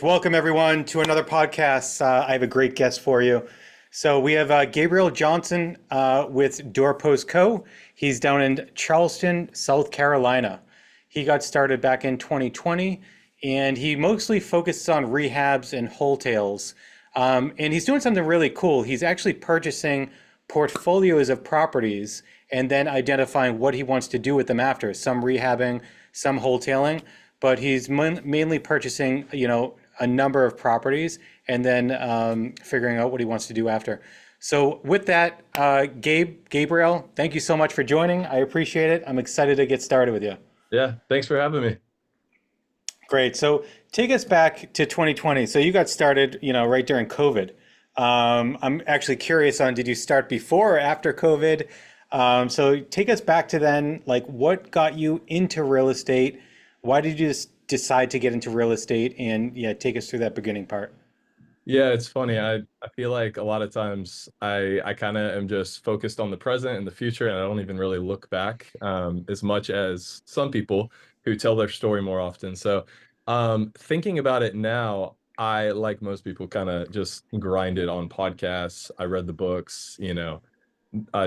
welcome everyone to another podcast. I have a great guest for you. So we have Gabriel Johnson with DoorPost Co. He's down in Charleston, South Carolina. He got started back in 2020, and he mostly focuses on rehabs and wholesales. And he's doing something really cool. He's actually purchasing portfolios of properties and then identifying what he wants to do with them after. Some rehabbing, some wholesaling, but he's mainly purchasing, a number of properties and then figuring out what he wants to do after. So with that, Gabriel, thank you so much for joining. I appreciate it. I'm excited to get started with you. Yeah, thanks for having me. Great. So take us back to 2020. So you got started, right during COVID. I'm actually curious on, did you start before or after COVID? So take us back to then, like what got you into real estate? Why did you decide to get into real estate? And yeah, take us through that beginning part. Yeah, it's funny. I feel like a lot of times I kind of am just focused on the present and the future, and I don't even really look back as much as some people who tell their story more often. So thinking about it now, I, like most people, kind of just grinded on podcasts. I read the books,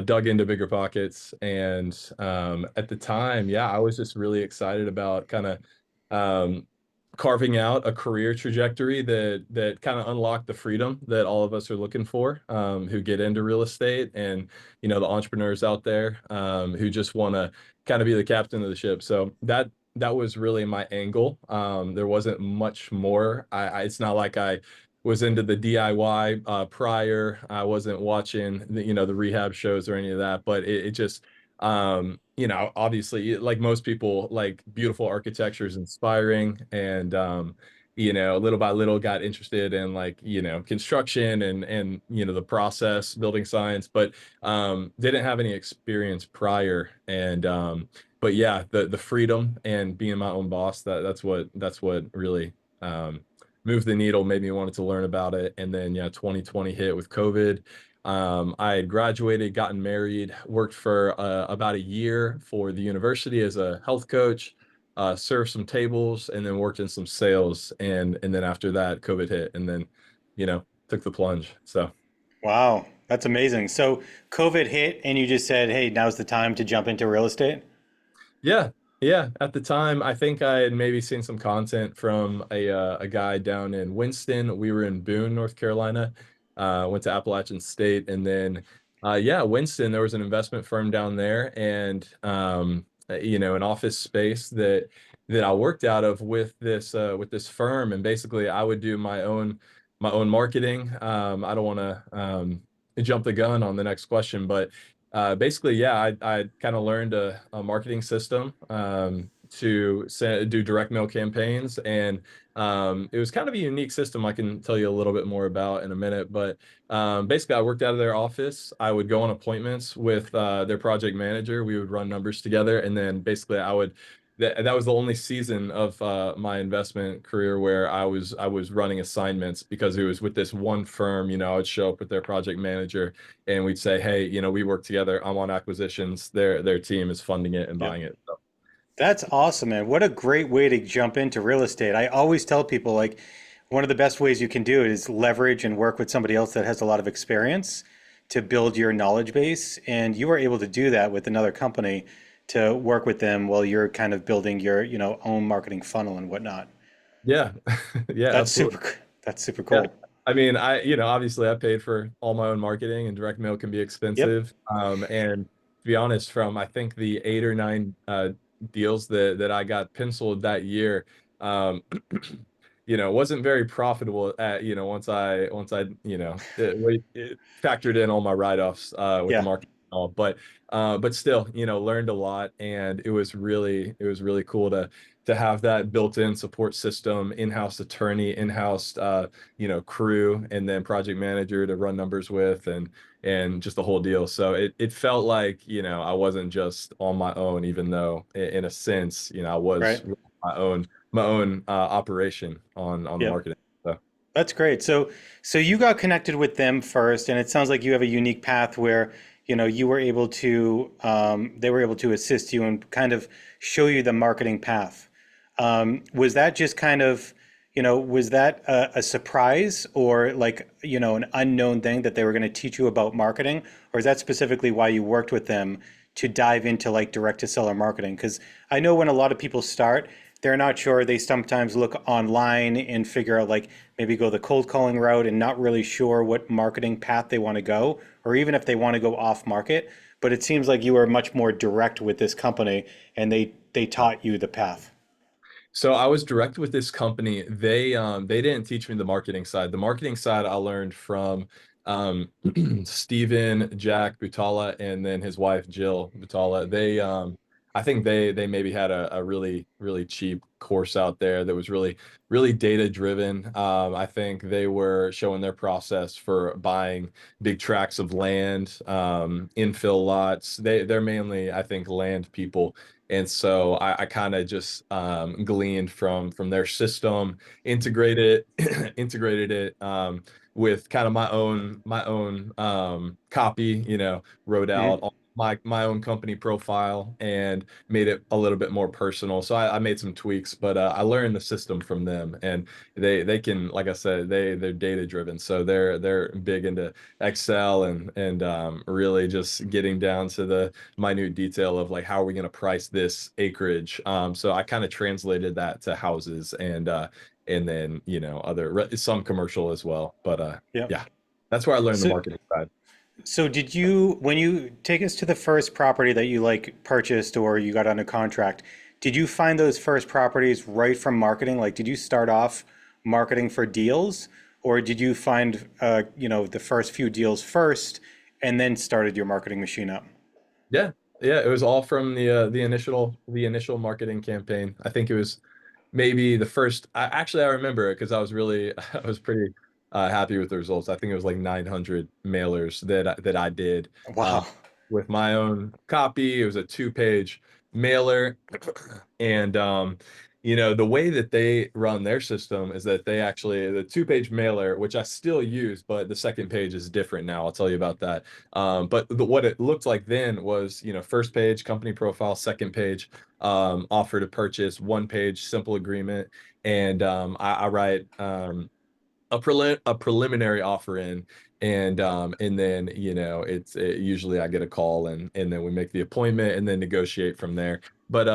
dug into Bigger Pockets. And at the time, yeah, I was just really excited about kind of um, carving out a career trajectory that kind of unlocked the freedom that all of us are looking for, who get into real estate, and the entrepreneurs out there who just want to kind of be the captain of the ship. So that was really my angle. There wasn't much more. It's not like I was into the DIY prior. I wasn't watching the rehab shows or any of that, but it just obviously, like most people, like beautiful architecture is inspiring, and little by little got interested in, like, construction and the process, building science, but didn't have any experience prior. And but yeah, the freedom and being my own boss, that's what really moved the needle, made me wanted to learn about it. And then, yeah, 2020 hit with COVID. I had graduated, gotten married, worked for about a year for the university as a health coach, served some tables, and then worked in some sales. And then after that, COVID hit, and then, took the plunge. So Wow, that's amazing. So COVID hit and you just said, hey, now's the time to jump into real estate? yeah, yeah. At the time, I think I had maybe seen some content from a guy down in Winston. We were in Boone, North Carolina. Went to Appalachian State, and then yeah, Winston. There was an investment firm down there, and an office space that I worked out of with this firm, and basically I would do my own marketing. I don't want to jump the gun on the next question, but basically, yeah, I kind of learned a marketing system do direct mail campaigns, and it was kind of a unique system I can tell you a little bit more about in a minute. But basically, I worked out of their office. I would go on appointments with their project manager. We would run numbers together, and then basically that was the only season of my investment career where I was running assignments, because it was with this one firm. I would show up with their project manager, and we'd say, hey, we work together. I'm on acquisitions. Their team is funding it and Yep. buying it. So, That's awesome, man. What a great way to jump into real estate. I always tell people, like, one of the best ways you can do it is leverage and work with somebody else that has a lot of experience to build your knowledge base. And you were able to do that with another company to work with them while you're kind of building your, own marketing funnel and whatnot. yeah, yeah, That's absolutely. super, that's super Yeah. cool. I mean, obviously I paid for all my own marketing, and direct mail can be Yep. expensive. And to be honest, from I think the 8 or 9 deals that I got penciled that year, um, wasn't very profitable once I it factored in all my write-offs with the Yeah. market and all. But still, learned a lot, and it was really cool to have that built-in support system, in-house attorney, in-house crew, and then project manager to run numbers with, and just the whole deal. So it felt like, I wasn't just on my own, even though in a sense, I was Right. my own operation on the Yep. marketing. So That's great. So you got connected with them first, and it sounds like you have a unique path where, you were able to, they were able to assist you and kind of show you the marketing path. Was that just kind of, was that a surprise or like, an unknown thing that they were going to teach you about marketing? Or is that specifically why you worked with them to dive into like direct to seller marketing? Because I know when a lot of people start, they're not sure. They sometimes look online and figure out like maybe go the cold calling route and not really sure what marketing path they want to go, or even if they want to go off market. But it seems like you were much more direct with this company and they taught you the path. So I was direct with this company. They didn't teach me the marketing side. The marketing side I learned from Stephen Jack Butala and then his wife Jill Butala. I think they maybe had a really cheap course out there that was really data driven. I think they were showing their process for buying big tracts of land, infill lots. They're mainly, I think, land people. And so I kind of just gleaned from their system, integrated integrated it with kind of my own copy, wrote out Mhm. all my own company profile and made it a little bit more personal. So I made some tweaks, but I learned the system from them, and they can, like I said, they're data driven, so they're big into Excel and really just getting down to the minute detail of like how are we going to price this acreage. So I kind of translated that to houses and then other some commercial as well. But Yeah. yeah, that's where I learned the So, marketing side. so did you, when you take us to the first property that you like purchased or you got under contract, did you find those first properties right from marketing? Like, did you start off marketing for deals, or did you find, the first few deals first and then started your marketing machine up? Yeah, yeah, it was all from the initial marketing campaign. I think it was maybe the first. I remember it because I was really I was pretty happy with the results. I think it was like 900 mailers that I did uh, Wow. with my own copy. It was a two-page mailer, and the way that they run their system is that they actually the two-page mailer, which I still use, but the second page is different now. I'll tell you about that. But what it looked like then was, first page company profile, second page offer to purchase, one page simple agreement, and I write a preliminary offer in, and then usually I get a call, and then we make the appointment and then negotiate from there. But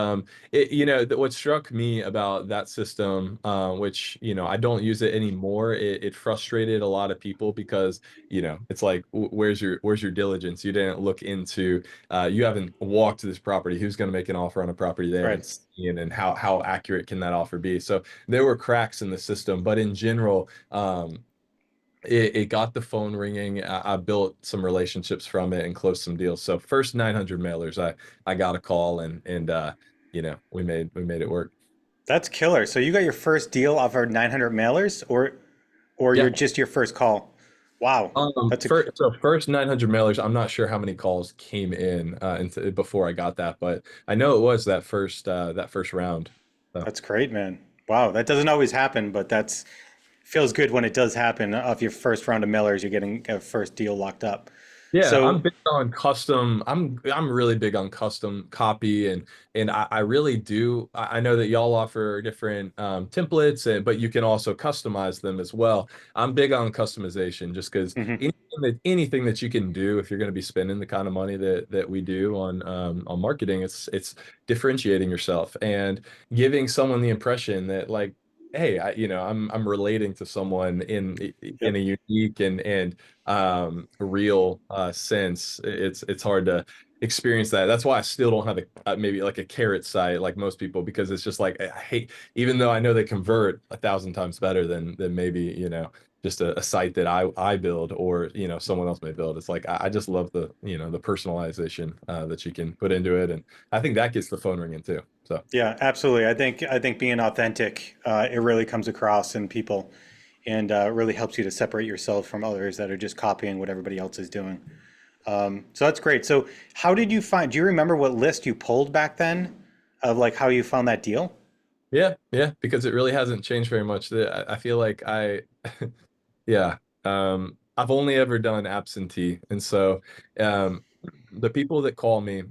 what struck me about that system, which I don't use it anymore, it frustrated a lot of people because it's like, where's your diligence? You didn't look into, you haven't walked this property. Who's going to make an offer on a property they Right. haven't seen, and how accurate can that offer be? So there were cracks in the system, but in general, it got the phone ringing. I built some relationships from it and closed some deals. So first 900 mailers, I got a call, and we made it work. That's killer. So you got your first deal off our 900 mailers, or Yeah. you're just your first call. Wow. That's a First 900 mailers. I'm not sure how many calls came in before I got that, but I know it was that first round. So. that's great, man. Wow, that doesn't always happen, but that's feels good when it does happen. Off your first round of mailers, you're getting a first deal locked up. Yeah, I'm So, big on custom. I'm really big on custom copy, and I really do. I know that y'all offer different templates, but you can also customize them as well. I'm big on customization just because mhm, anything that you can do if you're going to be spending the kind of money that we do on marketing, it's differentiating yourself and giving someone the impression that, like, hey, I'm relating to someone in yep, a unique and real sense. It's hard to experience that. That's why I still don't have maybe like a carrot site like most people, because it's just like, I hate, even though I know they convert 1,000 times better than maybe just a site that I build, or someone else may build. It's like I just love the personalization that you can put into it, and I think that gets the phone ringing too. So. yeah, absolutely. I think being authentic, it really comes across in people, and really helps you to separate yourself from others that are just copying what everybody else is doing. So that's great. So how did you find? Do you remember what list you pulled back then, of like how you found that deal? Yeah, yeah, because it really hasn't changed very much. I feel like yeah, I've only ever done absentee, and so um, the people that call me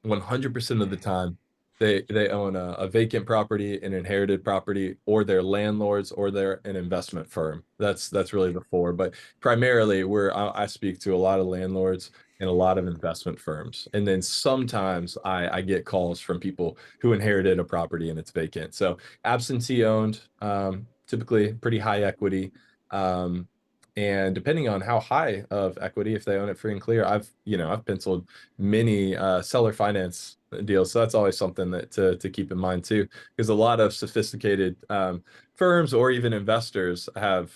100% of the time, they own a vacant property, an inherited property, or they're landlords, or they're an investment firm. That's really the four. But primarily, I speak to a lot of landlords and a lot of investment firms, and then sometimes I get calls from people who inherited a property and it's vacant. So absentee owned, typically pretty high equity. Um, and depending on how high of equity, if they own it free and clear, I've penciled many seller finance deals. So that's always something that to keep in mind too, because a lot of sophisticated firms or even investors have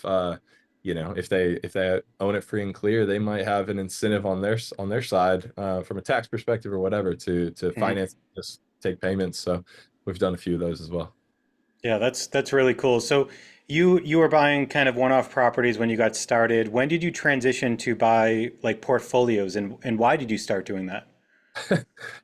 if they own it free and clear, they might have an incentive on their side from a tax perspective or whatever to Mhm. finance, just take payments. So we've done a few of those as well. Yeah, that's really cool. So you were buying kind of one-off properties when you got started. When did you transition to buy like portfolios, and why did you start doing that?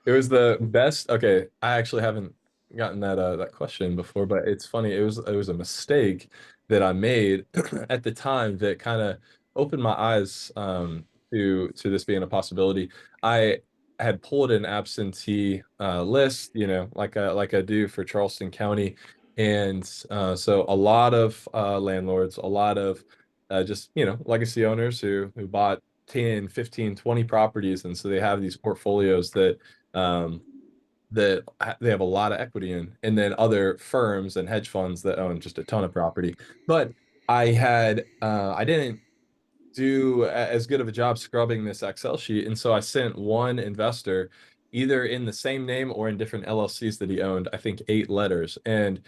It was the best. Okay, I actually haven't gotten that question before, but it's funny. It was a mistake that I made at the time that kind of opened my eyes to this being a possibility. I had pulled an absentee list, like I do for Charleston County, and so a lot of landlords, a lot of just legacy owners who bought 10, 15, 20 properties. And so they have these portfolios um, that they have a lot of equity in, and then other firms and hedge funds that own just a ton of property. But I didn't do as good of a job scrubbing this Excel sheet. And so I sent one investor, either in the same name or in different LLCs that he owned, I think 8 letters. And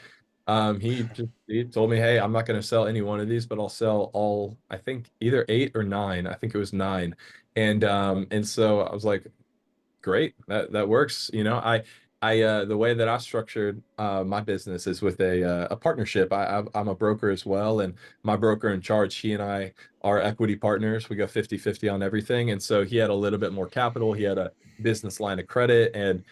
he told me, hey, I'm not going to sell any one of these, but I'll sell all, I think either 8 or 9. I think it was 9. And so I was like, great, that works. I the way that I structured my business is with a partnership. I'm a broker as well, and my broker in charge, he and I are equity partners. We go 50-50 on everything. And so he had a little bit more capital. He had a business line of credit, and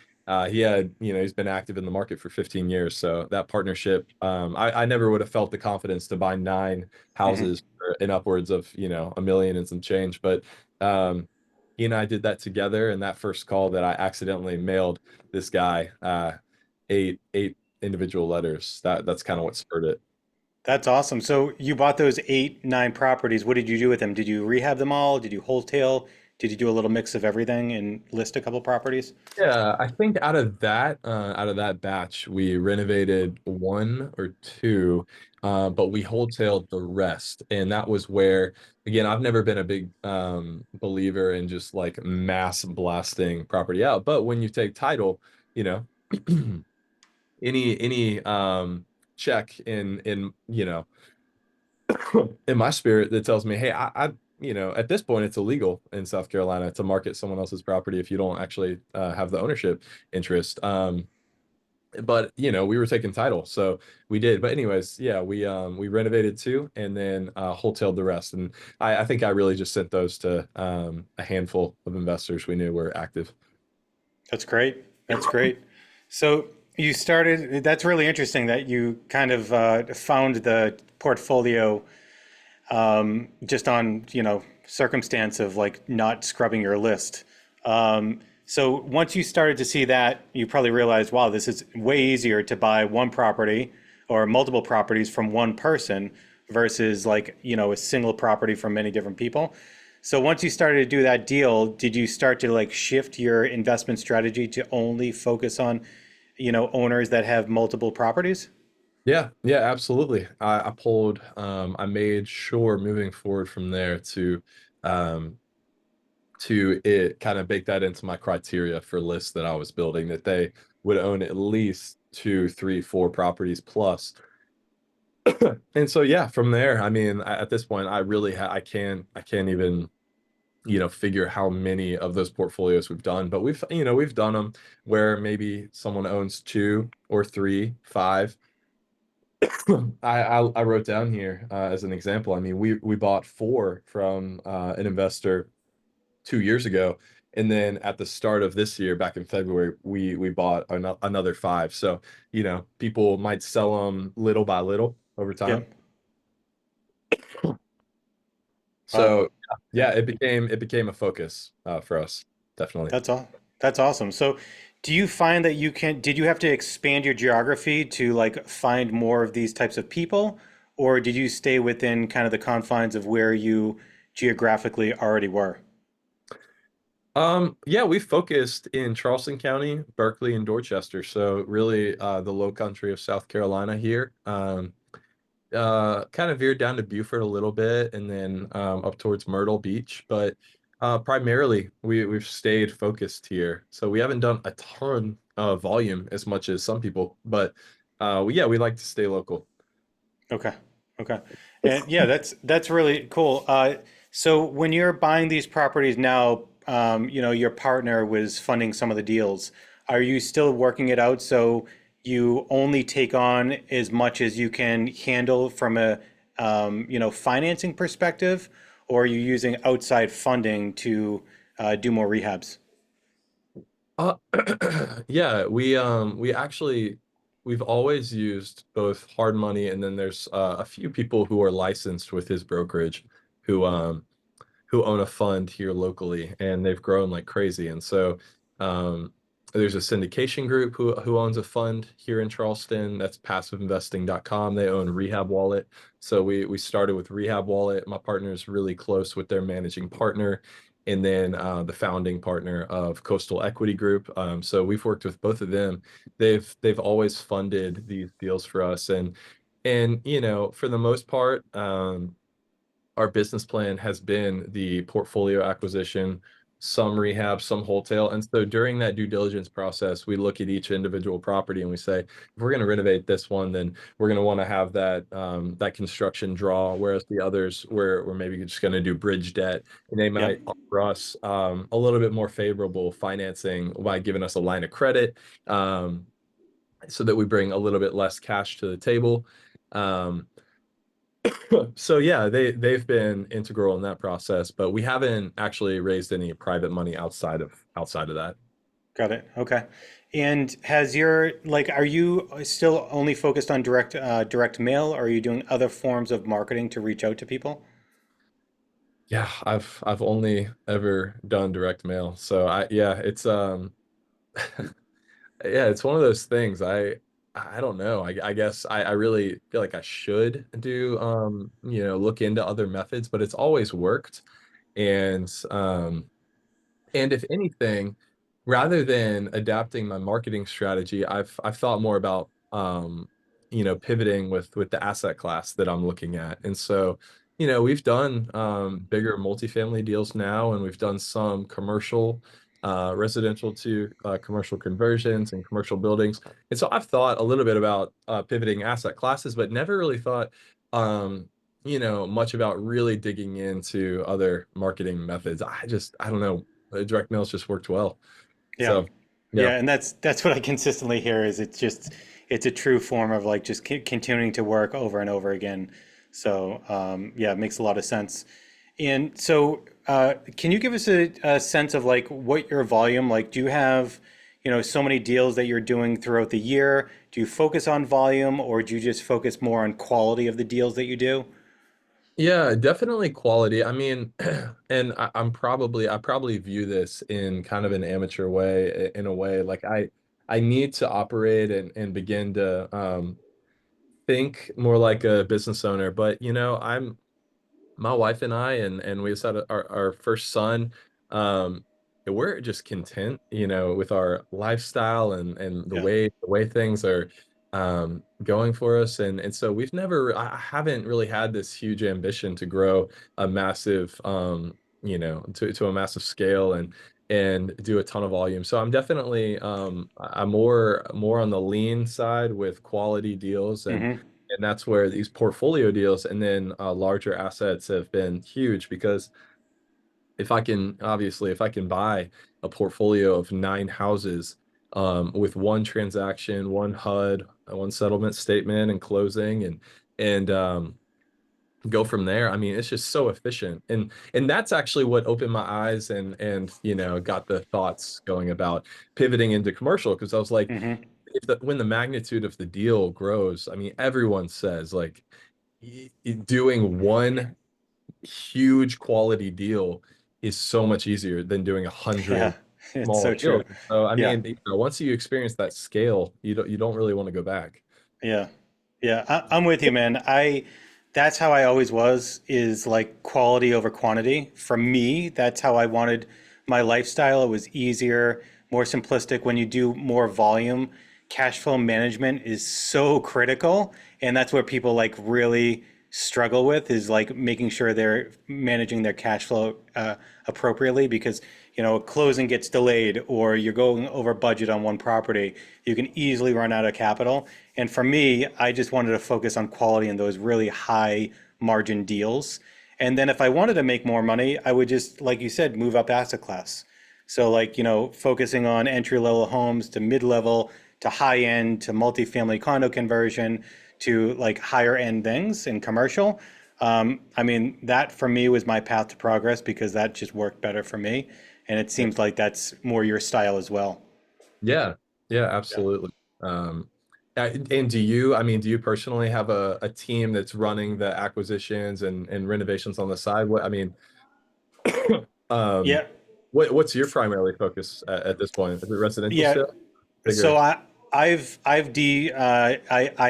he's been active in the market for 15 years. So that partnership, I never would have felt the confidence to buy 9 houses in upwards of, a million and some change. But he and I did that together. And that first call that I accidentally mailed this guy 8 individual letters. That's kind of what spurred it. That's awesome. So you bought those 8, 9 properties. What did you do with them? Did you rehab them all? Did you wholesale? Did you do a little mix of everything and list a couple properties? Yeah, I think out of that batch, we renovated 1 or 2, but we wholesaled the rest. And that was where, again, I've never been a big believer in just like mass blasting property out. But when you take title, you know, any check in my spirit that tells me, hey, at this point, it's illegal in South Carolina to market someone else's property if you don't actually have the ownership interest. But we were taking title, so we did. But anyways, yeah, we renovated 2 and then wholesaled the rest. And I think I really just sent those to a handful of investors we knew were active. That's great. That's great. So you started, that's really interesting that you kind of found the portfolio just on, circumstance of like not scrubbing your list. So once you started to see that, you probably realized, wow, this is way easier to buy one property or multiple properties from one person versus like, a single property from many different people. So once you started to do that deal, did you start to like shift your investment strategy to only focus on, owners that have multiple properties? Yeah, yeah, absolutely. I made sure moving forward from there um, to it kind of bake that into my criteria for lists that I was building, that they would own at least 2, 3, 4 properties plus. And so yeah, from there, I mean, at this point, I really I can't even figure how many of those portfolios we've done, but we've done them where maybe someone owns 2 or 3, 5. I wrote down here as an example. I mean, we bought 4 from an investor 2 years ago, and then at the start of this year, back in February, we bought another 5. So people might sell them little by little over time. Yep. Wow. So yeah, it became a focus for us, definitely. That's all. That's awesome. So Do you find that did you have to expand your geography to like find more of these types of people, or did you stay within kind of the confines of where you geographically already were? Yeah, we focused in Charleston County, Berkeley, and Dorchester. So really, the low country of South Carolina here. Kind of veered down to Beaufort a little bit, and then up towards Myrtle Beach. But primarily, we've stayed focused here. So we haven't done a ton of volume as much as some people, but yeah, we like to stay local. Okay. Okay. And yeah, that's really cool. So when you're buying these properties now, your partner was funding some of the deals. Are you still working it out so you only take on as much as you can handle from a financing perspective, or are you using outside funding to do more rehabs? Uh, yeah, we actually we've always used both hard money, and then there's a few people who are licensed with his brokerage who who own a fund here locally, and they've grown like crazy. And so um, there's a syndication group who owns a fund here in Charleston. That's passiveinvesting.com. They own Rehab Wallet. So we started with Rehab Wallet. My partner is really close with their managing partner. And then the founding partner of Coastal Equity Group. So we've worked with both of them. They've always funded these deals for us, and for the most part, our business plan has been the portfolio acquisition, some rehab, some wholesale. And so during that due diligence process, we look at each individual property and we say, if we're going to renovate this one, then we're going to want to have that construction draw. Whereas the others, we're maybe just going to do bridge debt, and they Yeah. might offer us a little bit more favorable financing by giving us a line of credit, so that we bring a little bit less cash to the table. Um, so yeah, they've been integral in that process, but we haven't actually raised any private money outside of that. Got it. Okay. And are you still only focused on direct mail, or are you doing other forms of marketing to reach out to people? Yeah, I've only ever done direct mail. So yeah, it's yeah, it's one of those things. I don't know. I guess I really feel like I should do look into other methods, but it's always worked. And if anything, rather than adapting my marketing strategy, I've thought more about pivoting with the asset class that I'm looking at. And so, we've done bigger multifamily deals now, and we've done some commercial, residential to commercial conversions and commercial buildings. And so I've thought a little bit about pivoting asset classes, but never really thought much about really digging into other marketing methods. I don't know, direct mail's just worked well. Yeah. So yeah. Yeah, and that's what I consistently hear is it's a true form of like just continuing to work over and over again. So yeah, it makes a lot of sense. And so can you give us a sense of like what your volume like? Do you have so many deals that you're doing throughout the year? Do you focus on volume, or do you just focus more on quality of the deals that you do? Yeah, definitely quality. I mean, and I probably view this in kind of an amateur way, in a way. Like I need to operate and begin to think more like a business owner. But I'm my wife and I, and we just had our first son. We're just content, with our lifestyle and the Yeah. way things are going for us. And so I haven't really had this huge ambition to grow a massive to a massive scale and do a ton of volume. So I'm definitely I'm more on the lean side with quality deals, Hmm. and that's where these portfolio deals and then larger assets have been huge, because if I can buy a portfolio of 9 houses with one transaction, one HUD, one settlement statement and closing, and go from there. I mean, it's just so efficient. And that's actually what opened my eyes and got the thoughts going about pivoting into commercial, because I was like, Hmm. when the magnitude of the deal grows, I mean, everyone says like doing one huge quality deal is so much easier than doing a hundred Yeah. It's smaller so deals. true. So I Yeah. mean, once you experience that scale, you don't really want to go back. Yeah. Yeah. I'm with you, man. That's how I always was, is like quality over quantity. For me, that's how I wanted my lifestyle. It was easier, more simplistic. When you do more volume, cash flow management is so critical. And that's where people like really struggle with, is like making sure they're managing their cash flow appropriately, because a closing gets delayed or you're going over budget on one property, you can easily run out of capital. And for me, I just wanted to focus on quality in those really high margin deals. And then if I wanted to make more money, I would just, like you said, move up asset class. So like, focusing on entry level homes to mid level to high end to multifamily condo conversion to like higher end things in commercial. I mean, that for me was my path to progress because that just worked better for me. And it Yeah. seems like that's more your style as well. Yeah, yeah, Yeah. absolutely. And I mean, do you personally have a team that's running the acquisitions and renovations on the side? What I mean, um, Yeah. what's your primarily focus at this point? Is it residential Yeah. still? So Bigger. I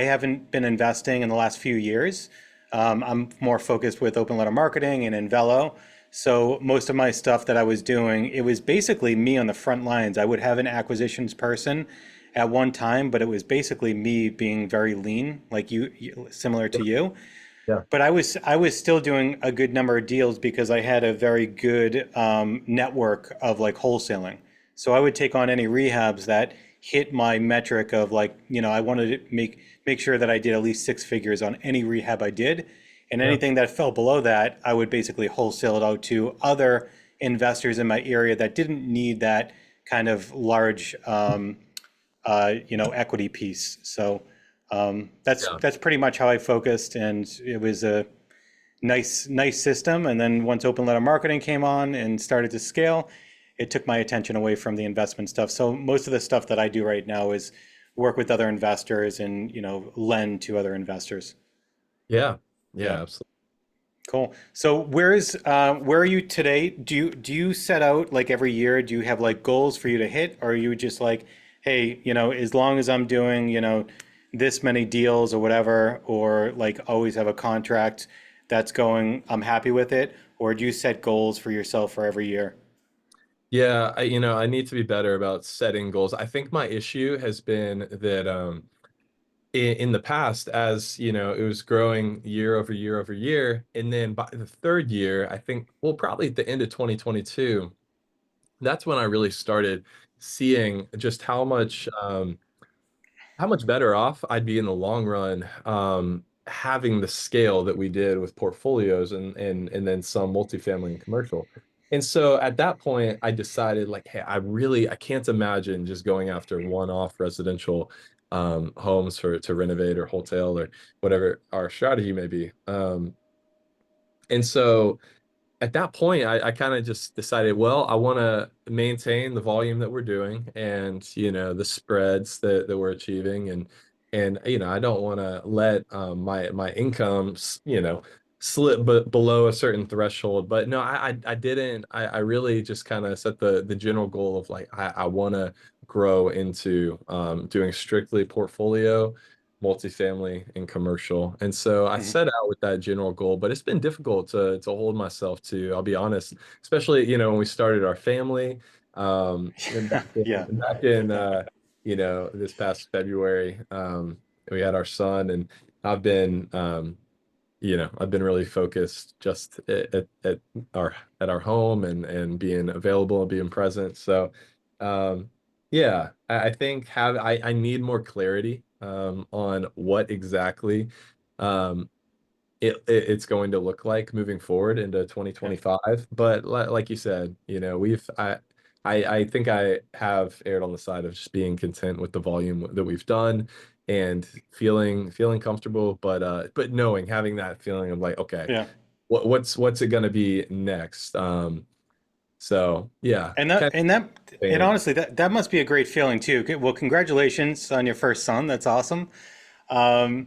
haven't been investing in the last few years. I'm more focused with open letter marketing and Envelo. So most of my stuff that I was doing, it was basically me on the front lines. I would have an acquisitions person at one time, but it was basically me being very lean, like similar to you. Yeah. But I was still doing a good number of deals because I had a very good network of like wholesaling. So I would take on any rehabs that hit my metric of like, I wanted to make sure that I did at least six figures on any rehab I did. And Yeah. anything that fell below that, I would basically wholesale it out to other investors in my area that didn't need that kind of large equity piece. So that's Yeah. that's pretty much how I focused, and it was a nice system. And then once open letter marketing came on and started to scale, it took my attention away from the investment stuff. So most of the stuff that I do right now is work with other investors and lend to other investors. Yeah. Yeah. Yeah, absolutely. Cool. So where are you today? Do you set out like every year? Do you have like goals for you to hit, or are you just like, hey, as long as I'm doing, this many deals or whatever, or like always have a contract that's going, I'm happy with it, or do you set goals for yourself for every year? Yeah, I need to be better about setting goals. I think my issue has been that in the past, as it was growing year over year over year, and then by the third year, I think, well, probably at the end of 2022, that's when I really started seeing just how much better off I'd be in the long run, having the scale that we did with portfolios and then some multifamily and commercial. And so at that point, I decided like, hey, I can't imagine just going after one-off residential homes for to renovate or wholesale or whatever our strategy may be. And so at that point, I kind of just decided, well, I want to maintain the volume that we're doing and, the spreads that we're achieving. And, I don't want to let my income, slip below a certain threshold. But no, I didn't. I really just kind of set the general goal of like, I want to grow into doing strictly portfolio multifamily and commercial. And so I Mhm. set out with that general goal, but it's been difficult to hold myself to, I'll be honest, especially, when we started our family, and Yeah. back in this past February, we had our son and I've been I've been really focused just at our at our home and being available and being present. So yeah, I think I need more clarity on what exactly um, it's going to look like moving forward into Yeah. 2025. But like you said, I think I have erred on the side of just being content with the volume that we've done and feeling comfortable, but knowing having that feeling of like, okay, Yeah. what's it gonna be next? So yeah, And that kind and that of and thing. honestly, that must be a great feeling too. Okay, well, congratulations on your first son. That's awesome. Um,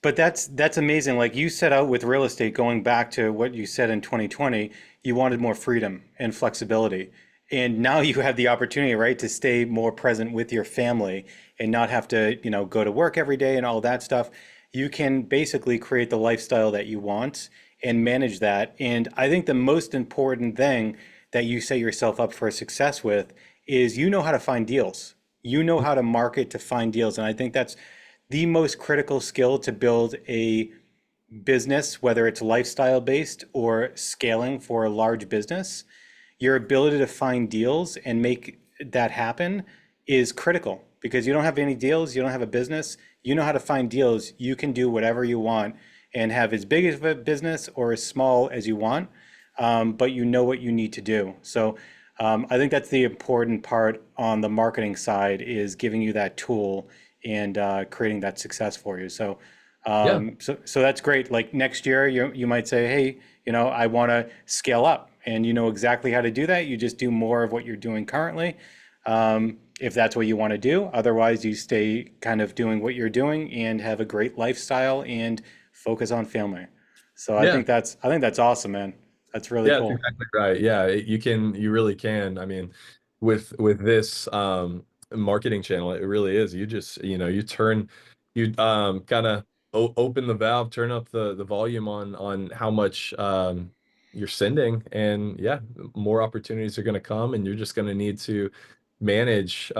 but that's amazing. Like you set out with real estate, going back to what you said in 2020, you wanted more freedom and flexibility. And now you have the opportunity, right, to stay more present with your family and not have to, go to work every day and all that stuff. You can basically create the lifestyle that you want and manage that. And I think the most important thing that you set yourself up for success with is you know how to find deals. You know how to market to find deals. And I think that's the most critical skill to build a business, whether it's lifestyle based or scaling for a large business. Your ability to find deals and make that happen is critical because you don't have any deals, you don't have a business, you know how to find deals, you can do whatever you want and have as big of a business or as small as you want, but you know what you need to do. So I think that's the important part on the marketing side is giving you that tool and creating that success for you. So Yeah. so that's great. Like next year, you might say, hey, I want to scale up, and you know exactly how to do that. You just do more of what you're doing currently, if that's what you want to do. Otherwise, you stay kind of doing what you're doing and have a great lifestyle and focus on family. So Yeah. I think that's awesome, man. That's really Yeah, that's cool. exactly right. Yeah, you really can. I mean, with this marketing channel, it really is. You just, you turn, you kind of open the valve, turn up the volume on how much you're sending, and yeah, more opportunities are going to come, and you're just going to need to manage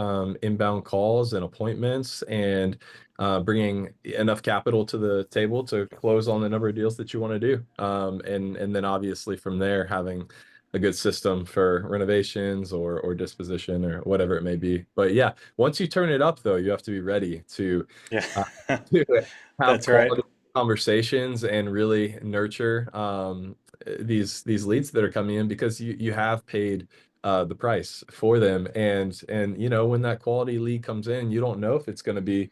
inbound calls and appointments and bringing enough capital to the table to close on the number of deals that you want to do. And then obviously from there, having a good system for renovations or disposition or whatever it may be. But yeah, once you turn it up though, you have to be ready to, Yeah, uh, to have that's right. quality conversations and really nurture these leads that are coming in because you have paid the price for them. And when that quality lead comes in, you don't know if it's going to be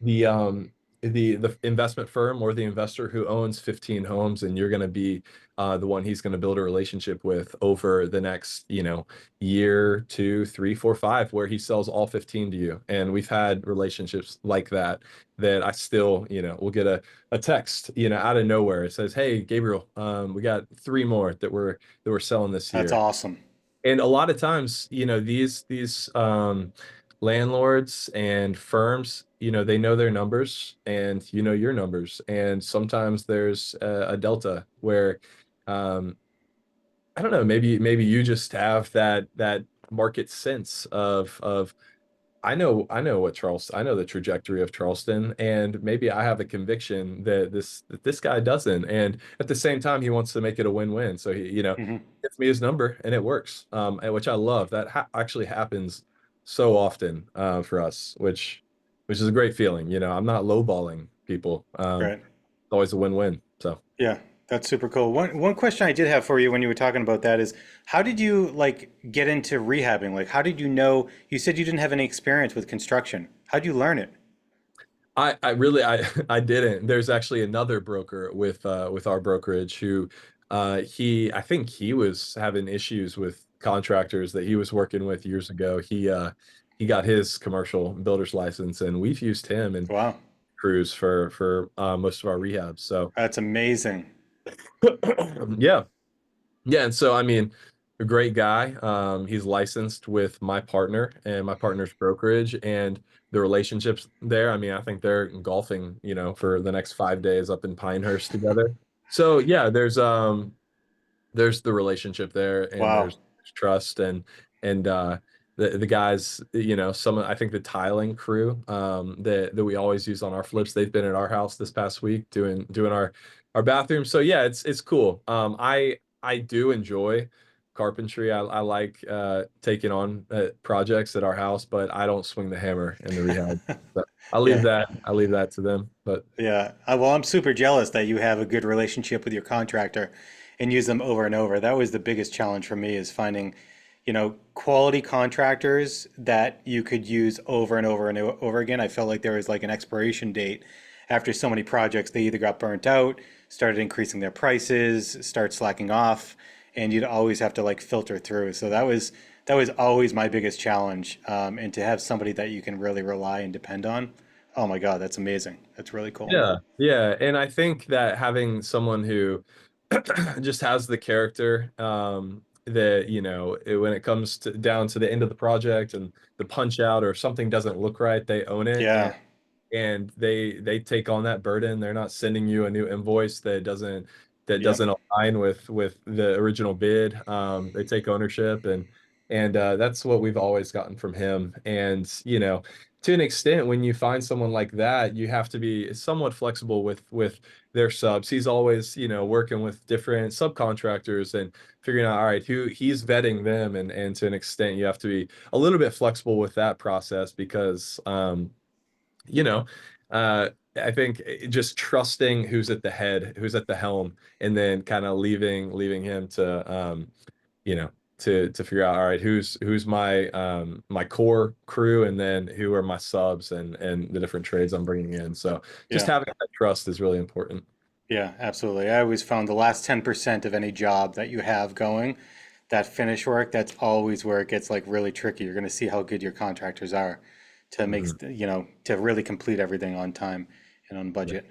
the um the investment firm or the investor who owns 15 homes, and you're going to be the one he's going to build a relationship with over the next year, 2, 3, 4, 5, where he sells all 15 to you. And we've had relationships like that I still will get a text out of nowhere. It says, hey Gabriel, we got 3 more that we're selling this That's year. awesome. And a lot of times, these landlords and firms, they know their numbers and you know your numbers. And sometimes there's a delta where um, I don't know, maybe you just have that market sense of I know what Charleston, I know the trajectory of Charleston, and maybe I have a conviction that this guy doesn't. And at the same time, he wants to make it a win-win. So he Hmm. gets me his number and it works. And which I love. That actually happens so often for us, which is a great feeling. I'm not lowballing people. Right. It's always a win-win. So Yeah, that's super cool. One question I did have for you when you were talking about that is how did you like get into rehabbing? Like how did you know you said you didn't have any experience with construction. How'd you learn it? I really I didn't. There's actually another broker with our brokerage who I think he was having issues with contractors that he was working with years ago. He got his commercial builder's license, and we've used him and Wow, crews for most of our rehabs. So that's amazing. yeah. Yeah, and so I mean, a great guy. He's licensed with my partner and my partner's brokerage, and the relationships there. I mean, I think they're golfing, for the next 5 days up in Pinehurst together. So yeah, there's the relationship there, and Wow. there's trust, and the guys, some I think the tiling crew that we always use on our flips, they've been at our house this past week doing our bathroom. So yeah, it's cool. I do enjoy carpentry. I like taking on projects at our house, but I don't swing the hammer in the rehab. So Yeah. I leave that to them. But Yeah. Well, I'm super jealous that you have a good relationship with your contractor and use them over and over. That was the biggest challenge for me is finding, quality contractors that you could use over and over and over again. I felt like there was like an expiration date after so many projects. They either got burnt out, started increasing their prices, start slacking off, and you'd always have to like filter through. So that was always my biggest challenge. And to have somebody that you can really rely and depend on. Oh my God, that's amazing. That's really cool. yeah, yeah. And I think that having someone who just has the character, that, when it comes to down to the end of the project and the punch out or something doesn't look right, they own it, Yeah. and they take on that burden. They're not sending you a new invoice that Yep. doesn't align with the original bid. They take ownership, and that's what we've always gotten from him. And to an extent, when you find someone like that, you have to be somewhat flexible with their subs. He's always working with different subcontractors and figuring out, all right, who he's vetting them, and to an extent, you have to be a little bit flexible with that process because you know, uh, I think just trusting who's at the head, who's at the helm, and then kind of leaving him to, to figure out, all right, who's my core crew, and then who are my subs and the different trades I'm bringing in. So just Yeah. having that trust is really important. Yeah, absolutely. I always found the last 10% of any job that you have going, that finish work, that's always where it gets like really tricky. You're going to see how good your contractors are to make, Mhm. to really complete everything on time and on budget.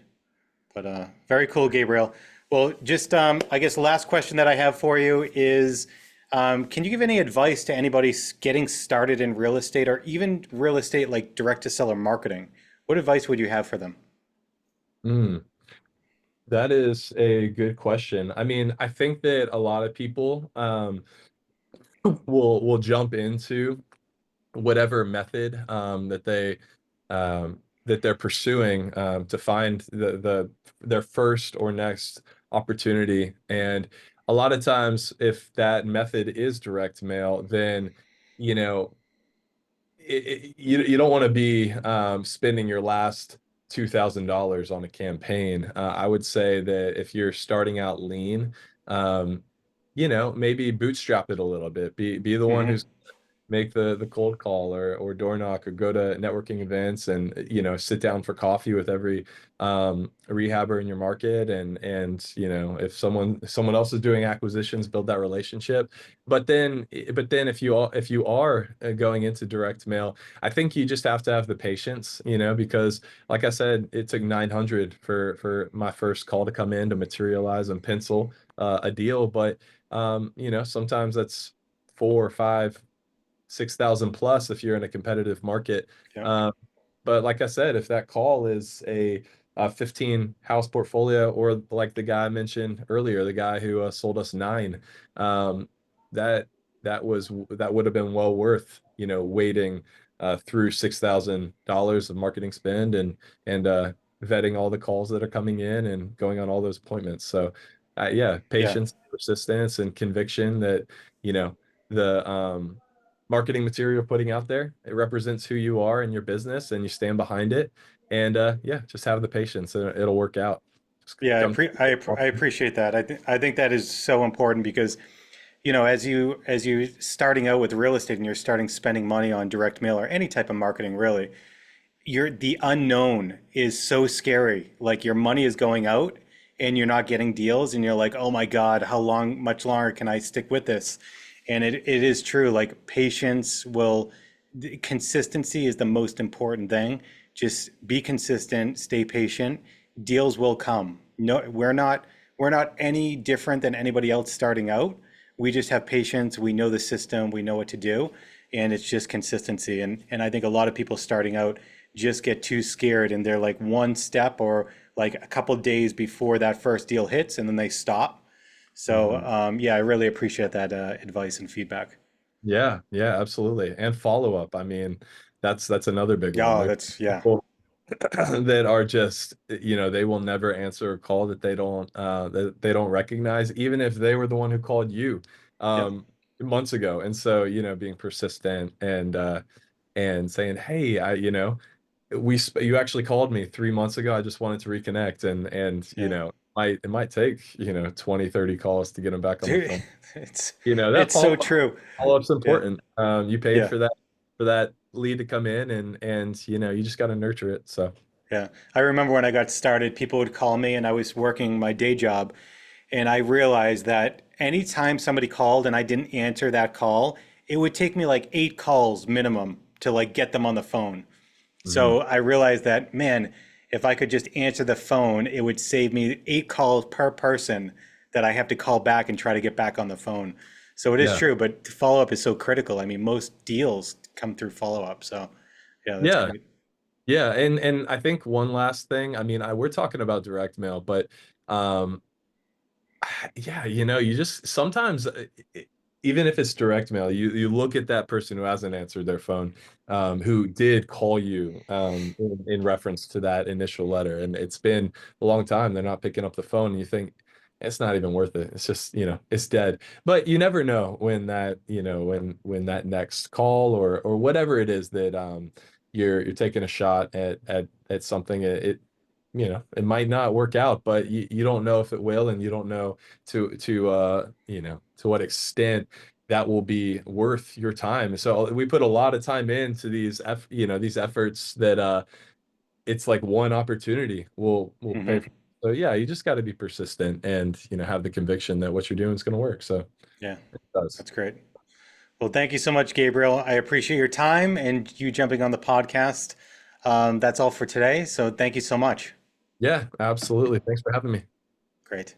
But very cool, Gabriel. Well, just I guess the last question that I have for you is, can you give any advice to anybody getting started in real estate or even real estate like direct to seller marketing? What advice would you have for them? Mm, that is a good question. I mean, I think that a lot of people will jump into whatever method that they're pursuing to find their first or next opportunity. And a lot of times, if that method is direct mail, then you know you don't want to be spending your last $2,000 on a campaign. I would say that if you're starting out lean, um, maybe bootstrap it a little bit. Be the one Hmm. who's make the cold call or door knock or go to networking events and sit down for coffee with every rehabber in your market, and if someone else is doing acquisitions, build that relationship. But then if you are going into direct mail, I think you just have to have the patience, because like I said, it took 900 for my first call to come in to materialize and pencil a deal. But sometimes that's 4 or 5 6,000 plus if you're in a competitive market. Yep. Um, but like I said, if that call is a 15 house portfolio, or like the guy I mentioned earlier, the guy who sold us 9, um, that that would have been well worth, waiting through $6,000 of marketing spend, and vetting all the calls that are coming in and going on all those appointments. So, yeah, Yeah. patience, persistence, and conviction that the marketing material you're putting out there, it represents who you are in your business, and you stand behind it. And yeah, just have the patience, and it'll work out. Just Yeah, come. I appreciate that. I think that is so important because, as you starting out with real estate and you're starting spending money on direct mail or any type of marketing, really, the unknown is so scary. Like your money is going out and you're not getting deals and you're like, oh my God, much longer can I stick with this? And it is true. Like consistency is the most important thing. Just be consistent, stay patient. Deals will come. No, we're not any different than anybody else starting out. We just have patience. We know the system. We know what to do, and it's just consistency. And I think a lot of people starting out just get too scared, and they're like one step or like a couple days before that first deal hits, and then they stop. So Mhm. yeah, I really appreciate that advice and feedback. Yeah, yeah, absolutely. And follow up. I mean, that's another big one. Yeah, There's that's yeah, people that are just, they will never answer a call that they don't recognize, even if they were the one who called you yep, months ago. And so, being persistent and saying, hey, you actually called me 3 months ago. I just wanted to reconnect, and yeah. it might take 20, 30 calls to get them back on the Dude, phone. it's That it's so true. follow-up's Yeah, important. You paid yeah. for that lead to come in, and you just got to nurture it. So. Yeah. I remember when I got started, people would call me and I was working my day job. And I realized that anytime somebody called and I didn't answer that call, it would take me like 8 calls minimum to like get them on the phone. Mhm. So I realized that, man, if I could just answer the phone, it would save me 8 calls per person that I have to call back and try to get back on the phone. So it is Yeah. true, but follow up is so critical. I mean, most deals come through follow up. So yeah, that's Yeah. great. Yeah. And I think one last thing, I mean, we're talking about direct mail, but um, yeah, you just sometimes, even if it's direct mail, you look at that person who hasn't answered their phone, who did call you in reference to that initial letter, and it's been a long time. They're not picking up the phone, and you think it's not even worth it. It's just, it's dead. But you never know when when that next call or whatever it is that you're taking a shot at something. It might not work out, but you don't know if it will, and you don't know to what extent that will be worth your time. So we put a lot of time into these efforts that it's like one opportunity will pay Hmm. for. So yeah, you just got to be persistent and have the conviction that what you're doing is going to work. So Yeah, it does. that's great. Well, thank you so much, Gabriel. I appreciate your time and you jumping on the podcast. That's all for today. So thank you so much. Yeah, absolutely. Thanks for having me. Great.